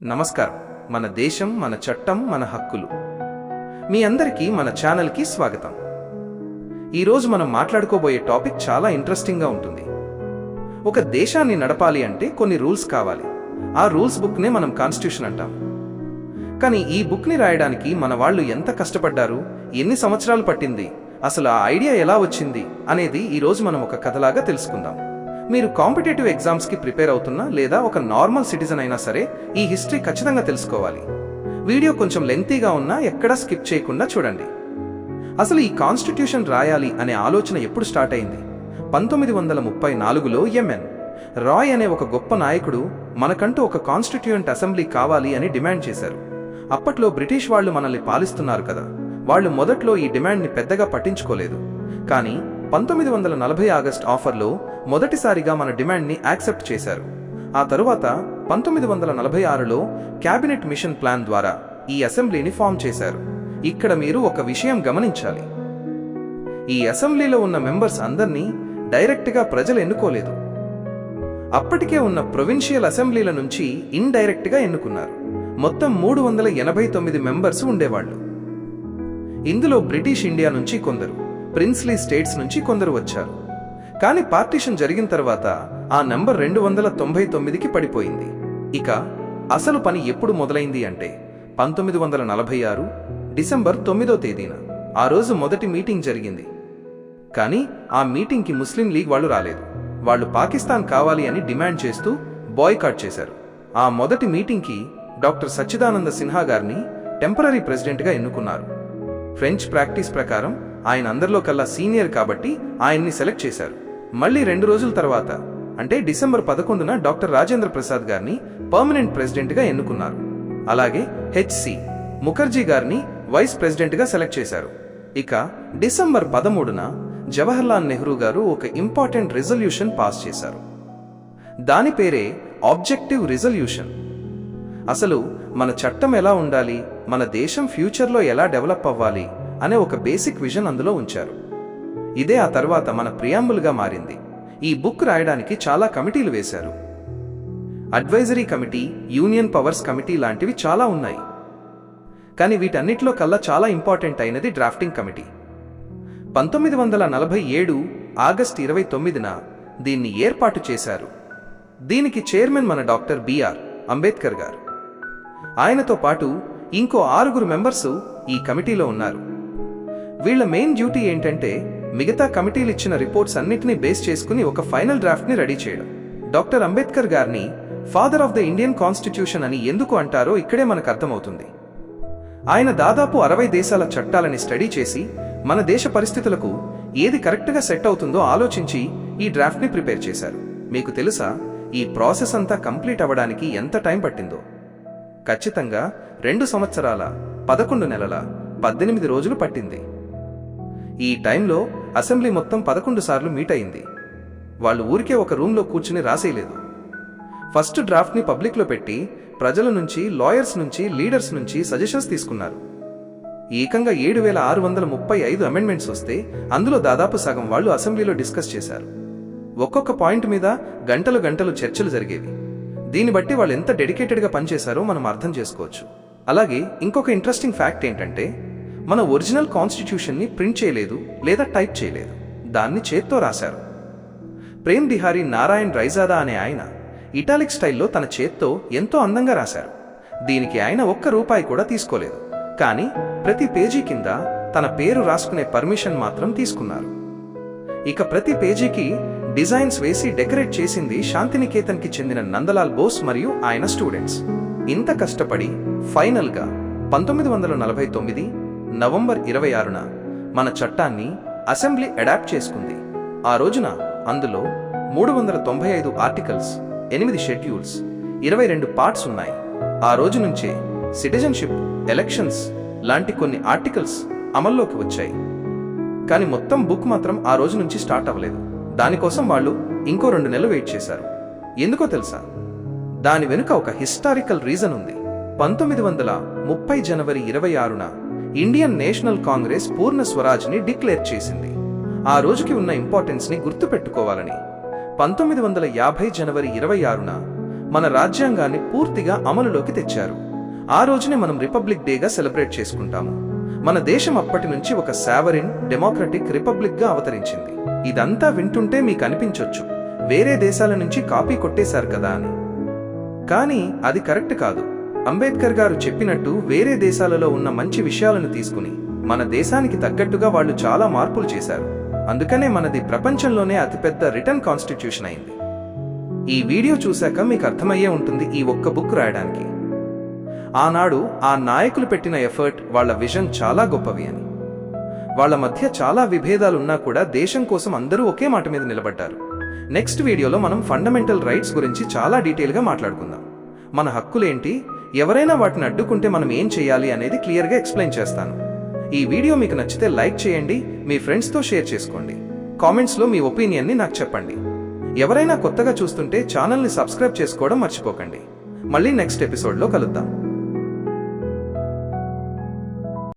నమస్కారం. మన దేశం, మన చట్టం, మన హక్కులు. మీ అందరికీ మన ఛానల్కి స్వాగతం. ఈరోజు మనం మాట్లాడుకోబోయే టాపిక్ చాలా ఇంట్రెస్టింగ్గా ఉంటుంది. ఒక దేశాన్ని నడపాలి అంటే కొన్ని రూల్స్ కావాలి. ఆ రూల్స్ బుక్నే మనం కాన్స్టిట్యూషన్ అంటాం. కానీ ఈ బుక్ని రాయడానికి మన వాళ్ళు ఎంత కష్టపడ్డారు, ఎన్ని సంవత్సరాలు పట్టింది, అసలు ఆ ఐడియా ఎలా వచ్చింది అనేది ఈరోజు మనం ఒక కథలాగా తెలుసుకుందాం. మీరు కాంపిటేటివ్ ఎగ్జామ్స్కి ప్రిపేర్ అవుతున్నా లేదా ఒక నార్మల్ సిటిజన్ అయినా సరే ఈ హిస్టరీ ఖచ్చితంగా తెలుసుకోవాలి. వీడియో కొంచెం లెంతీగా ఉన్నా ఎక్కడా స్కిప్ చేయకుండా చూడండి. అసలు ఈ కాన్స్టిట్యూషన్ రాయాలి అనే ఆలోచన ఎప్పుడు స్టార్ట్ అయింది? 1934లో ఎంఎన్ రాయ్ అనే ఒక గొప్ప నాయకుడు మనకంటూ ఒక కాన్స్టిట్యూయెంట్ అసెంబ్లీ కావాలి అని డిమాండ్ చేశారు. అప్పట్లో బ్రిటిష్ వాళ్ళు మనల్ని పాలిస్తున్నారు కదా, వాళ్ళు మొదట్లో ఈ డిమాండ్ని పెద్దగా పట్టించుకోలేదు. కానీ 1940 ఆగస్ట్ ఆఫర్లో మొదటిసారిగా మన డిమాండ్ని యాక్సెప్ట్ చేశారు. ఆ తరువాత 1946లో క్యాబినెట్ మిషన్ ప్లాన్ ద్వారా ఈ అసెంబ్లీని ఫామ్ చేశారు. ఇక్కడ మీరు ఒక విషయం గమనించాలి. ఈ అసెంబ్లీలో ఉన్న మెంబర్స్ అందర్నీ డైరెక్ట్గా ప్రజలు ఎన్నుకోలేదు. అప్పటికే ఉన్న ప్రొవిన్షియల్ అసెంబ్లీల నుంచి ఇండైరెక్ట్గా ఎన్నుకున్నారు. మొత్తం 389 మెంబర్స్ ఉండేవాళ్లు. ఇందులో బ్రిటిష్ ఇండియా నుంచి కొందరు, ప్రిన్స్లీ స్టేట్స్ నుంచి కొందరు వచ్చారు. కానీ పార్టీషన్ జరిగిన తర్వాత ఆ నంబర్ 299కి పడిపోయింది. ఇక అసలు పని ఎప్పుడు మొదలైంది అంటే 1946 డిసెంబర్ 9వ తేదీన. ఆ రోజు మొదటి మీటింగ్ జరిగింది. కానీ ఆ మీటింగ్కి ముస్లిం లీగ్ వాళ్ళు రాలేదు. వాళ్ళు పాకిస్తాన్ కావాలి అని డిమాండ్ చేస్తూ బాయ్కాట్ చేశారు. ఆ మొదటి మీటింగ్కి డాక్టర్ సచ్చిదానంద సిన్హా గారిని టెంపరరీ ప్రెసిడెంట్గా ఎన్నుకున్నారు. ఫ్రెంచ్ ప్రాక్టీస్ ప్రకారం ఆయన అందరిలో కల్లా సీనియర్ కాబట్టి ఆయన్ని సెలెక్ట్ చేశారు. మళ్ళీ 2 రోజుల తర్వాత అంటే డిసెంబర్ 11న డాక్టర్ రాజేంద్ర ప్రసాద్ గారిని పర్మనెంట్ ప్రెసిడెంట్గా ఎన్నుకున్నారు. అలాగే హెచ్సి ముఖర్జీ గారిని వైస్ ప్రెసిడెంట్గా సెలెక్ట్ చేశారు. ఇక డిసెంబర్ 13న జవహర్లాల్ నెహ్రూ గారు ఒక ఇంపార్టెంట్ రిజల్యూషన్ పాస్ చేశారు. దాని పేరే ఆబ్జెక్టివ్ రిజల్యూషన్. అసలు మన చట్టం ఎలా ఉండాలి, మన దేశం ఫ్యూచర్లో ఎలా డెవలప్ అవ్వాలి అనే ఒక బేసిక్ విజన్ అందులో ఉంచారు. ఇదే ఆ తర్వాత మన ప్రియాంబుల్గా మారింది. ఈ బుక్ రాయడానికి చాలా కమిటీలు వేశారు. Advisory committee, union powers committee లాంటివి చాలా ఉన్నాయి. కానీ వీటన్నిటిలో కల్లా చాలా ఇంపార్టెంట్ అయినది డ్రాఫ్టింగ్ కమిటీ. 1947 ఆగస్టు 29న దీన్ని ఏర్పాటు చేశారు. దీనికి చైర్మన్ మన డాక్టర్ బిఆర్ అంబేద్కర్ గారు. ఆయనతో పాటు ఇంకో 6 మెంబర్సు ఈ కమిటీలో ఉన్నారు. వీళ్ల మెయిన్ డ్యూటీ ఏంటంటే మిగతా కమిటీలు ఇచ్చిన రిపోర్ట్స్ అన్నిటినీ బేస్ చేసుకుని ఒక ఫైనల్ డ్రాఫ్ట్ని రెడీ చేయడం. డాక్టర్ అంబేద్కర్ గారిని father of the Indian constitution అని ఎందుకు అంటారో ఇక్కడే మనకు అర్థమవుతుంది. ఆయన దాదాపు 60 దేశాల చట్టాలని స్టడీ చేసి మన దేశ పరిస్థితులకు ఏది కరెక్ట్గా సెట్ అవుతుందో ఆలోచించి ఈ డ్రాఫ్ట్ని ప్రిపేర్ చేశారు. మీకు తెలుసా ఈ ప్రాసెస్ అంతా కంప్లీట్ అవ్వడానికి ఎంత టైం పట్టిందో? ఖచ్చితంగా 2 సంవత్సరాల 11 నెలల 18 రోజులు పట్టింది. ఈ టైంలో అసెంబ్లీ మొత్తం 11 సార్లు మీట్ అయింది. వాళ్ళు ఊరికే ఒక రూమ్లో కూర్చుని రాసేయలేదు. ఫస్ట్ డ్రాఫ్ట్ని పబ్లిక్లో పెట్టి ప్రజల నుంచి, లాయర్స్ నుంచి, లీడర్స్ నుంచి సజెషన్స్ తీసుకున్నారు. ఏకంగా 7635 అమెండ్మెంట్స్ వస్తే అందులో దాదాపు సగం వాళ్ళు అసెంబ్లీలో డిస్కస్ చేశారు. ఒక్కొక్క పాయింట్ మీద గంటలు గంటలు చర్చలు జరిగేవి. దీన్ని బట్టి వాళ్ళు ఎంత డెడికేటెడ్గా పనిచేశారో మనం అర్థం చేసుకోవచ్చు. అలాగే ఇంకొక ఇంట్రెస్టింగ్ ఫ్యాక్ట్ ఏంటంటే మన ఒరిజినల్ కాన్స్టిట్యూషన్ని ప్రింట్ చేయలేదు లేదా టైప్ చేయలేదు, దాన్ని చేత్తో రాశారు. ప్రేమ్ బిహారీ నారాయణ్ రైజాదా అనే ఆయన ఇటాలిక్ స్టైల్లో తన చేత్తో ఎంతో అందంగా రాశారు. దీనికి ఆయన ₹1 కూడా తీసుకోలేదు. కానీ ప్రతి పేజీ కింద తన పేరు రాసుకునే పర్మిషన్ మాత్రం తీసుకున్నారు. ఇక ప్రతి పేజీకి డిజైన్స్ వేసి డెకరేట్ చేసింది శాంతినికేతన్కి చెందిన నందలాల్ బోస్ మరియు ఆయన స్టూడెంట్స్. ఇంత కష్టపడి ఫైనల్గా 1949 నవంబర్ 26న మన చట్టాన్ని అసెంబ్లీ అడాప్ట్ చేసుకుంది. ఆ రోజున అందులో 395 ఆర్టికల్స్, 8 షెడ్యూల్స్, 22 పార్ట్స్ ఉన్నాయి. ఆ రోజు నుంచే సిటిజన్షిప్, ఎలక్షన్స్ లాంటి కొన్ని ఆర్టికల్స్ అమల్లోకి వచ్చాయి. కానీ మొత్తం బుక్ మాత్రం ఆ రోజు నుంచి స్టార్ట్ అవ్వలేదు. దానికోసం వాళ్ళు ఇంకో 2 నెలలు వెయిట్ చేశారు. ఎందుకో తెలుసా? దాని వెనుక ఒక హిస్టారికల్ రీజన్ ఉంది. 1930 జనవరి 26న ఇండియన్ నేషనల్ కాంగ్రెస్ పూర్ణ స్వరాజ్ని డిక్లేర్ చేసింది. ఆ రోజుకి ఉన్న ఇంపార్టెన్స్ని గుర్తుపెట్టుకోవాలని 1950 జనవరి 26న మన రాజ్యాంగాన్ని పూర్తిగా అమలులోకి తెచ్చారు. ఆ రోజునే మనం రిపబ్లిక్ డేగా సెలబ్రేట్ చేసుకుంటాము. మన దేశం అప్పటి నుంచి ఒక సావరిన్ డెమోక్రటిక్ రిపబ్లిక్గా అవతరించింది. ఇదంతా వింటుంటే మీకు అనిపించొచ్చు, వేరే దేశాల నుంచి కాపీ కొట్టేశారు కదా అని. కానీ అది కరెక్ట్ కాదు. అంబేద్కర్ గారు చెప్పినట్టు వేరే దేశాలలో ఉన్న మంచి విషయాలను తీసుకుని మన దేశానికి తగ్గట్టుగా వాళ్ళు చాలా మార్పులు చేశారు. అందుకనే మనది ప్రపంచంలోనే అతిపెద్ద రిటర్న్ కాన్స్టిట్యూషన్ అయింది. ఈ వీడియో చూశాక మీకు అర్థమయ్యే ఉంటుంది ఈ ఒక్క బుక్ రాయడానికి ఆనాడు ఆ నాయకులు పెట్టిన ఎఫర్ట్, వాళ్ళ విజన్ చాలా గొప్పవి అని. వాళ్ళ మధ్య చాలా విభేదాలున్నా కూడా దేశం కోసం అందరూ ఒకే మాట మీద నిలబడ్డారు. నెక్స్ట్ వీడియోలో మనం ఫండమెంటల్ రైట్స్ గురించి చాలా డీటెయిల్గా మాట్లాడుకుందాం. మన హక్కులేంటి, ఎవరైనా వాటిని అడ్డుకుంటే మనం ఏం చేయాలి అనేది క్లియర్గా ఎక్స్ప్లెయిన్ చేస్తాను. ఈ వీడియో మీకు నచ్చితే లైక్ చేయండి, మీ ఫ్రెండ్స్తో షేర్ చేసుకోండి, కామెంట్స్లో మీ ఒపీనియన్ని నాకు చెప్పండి. ఎవరైనా కొత్తగా చూస్తుంటే ఛానల్ని సబ్స్క్రైబ్ చేసుకోవడం మర్చిపోకండి. మళ్ళీ నెక్స్ట్ ఎపిసోడ్లో కలుద్దాం.